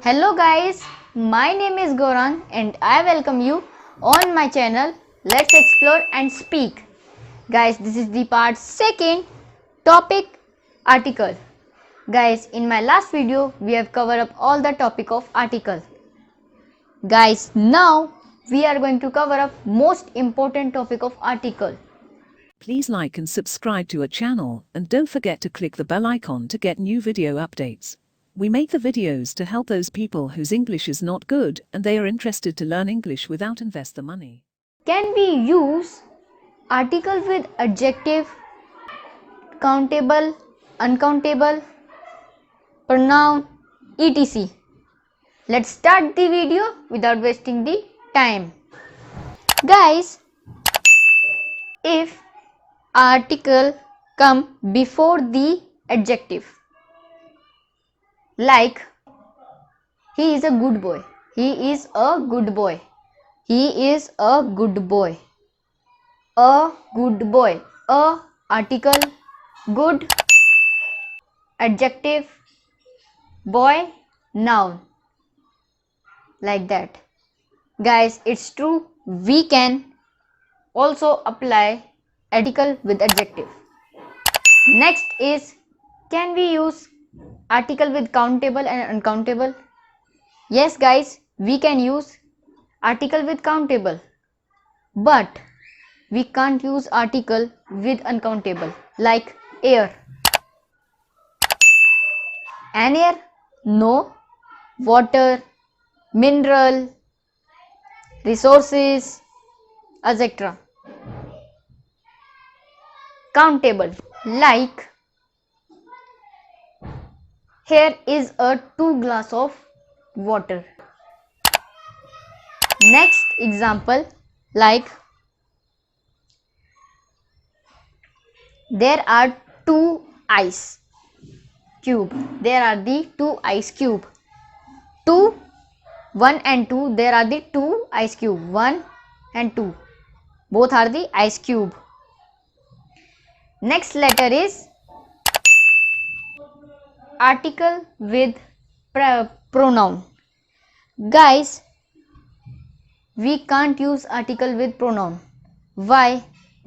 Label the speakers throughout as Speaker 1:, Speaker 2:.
Speaker 1: Hello guys, my name is Gaurang and I welcome you on my channel Let's Explore and Speak. Guys, this is the part second topic article. Guys, in my last video we have covered up all the topic of article. Guys, now we are going to cover up most important topic of article.
Speaker 2: Please like and subscribe to our channel and don't forget to click the bell icon to get new video updates. We make the videos to help those people whose English is not good and they are interested to learn English without invest the money.
Speaker 1: Can we use article with adjective, countable, uncountable, pronoun, etc. Let's start the video without wasting the time. Guys, if article come before the adjective, like he is a good boy, he is a good boy, he is a good boy, a good boy, a article, good, adjective, boy, noun, like that. Guys, it's true, we can also apply article with adjective. Next is, can we use article with countable and uncountable? Yes guys, we can use article with countable, but we can't use article with uncountable, like air. An air? No. Water, mineral, resources, etc. Countable, like here is a 2 glass of water. Next example, like there are 2 ice cube. There are the 2 ice cube. 2, 1 and 2, there are the 2 ice cube. 1 and 2, both are the ice cube. Next letter is article with pronoun. Guys, we can't use article with pronoun. Why?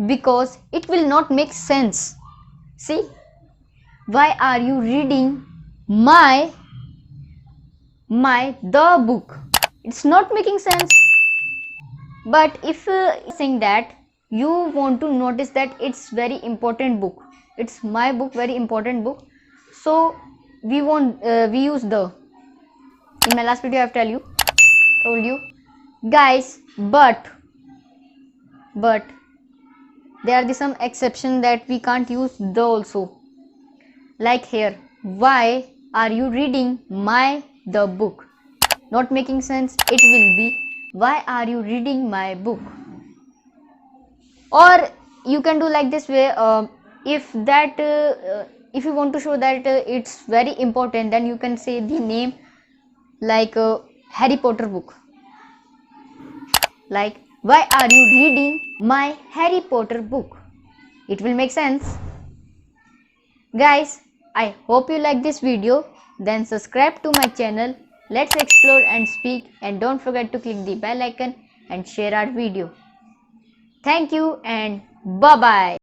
Speaker 1: Because it will not make sense. See, why are you reading the book? It's not making sense. But if saying that you want to notice that it's very important book, it's my book, very important book, so we use the. In my last video I have told you guys, but there are some exception that we can't use the also, like here, why are you reading the book? Not making sense. It will be, why are you reading my book? Or you can do like this way, if you want to show that it's very important, then you can say the name, like Harry Potter book, like why are you reading my Harry Potter book? It will make sense. Guys, I hope you like this video. Then subscribe to my channel Let's Explore and Speak, and don't forget to click the bell icon and share our video. Thank you and bye bye.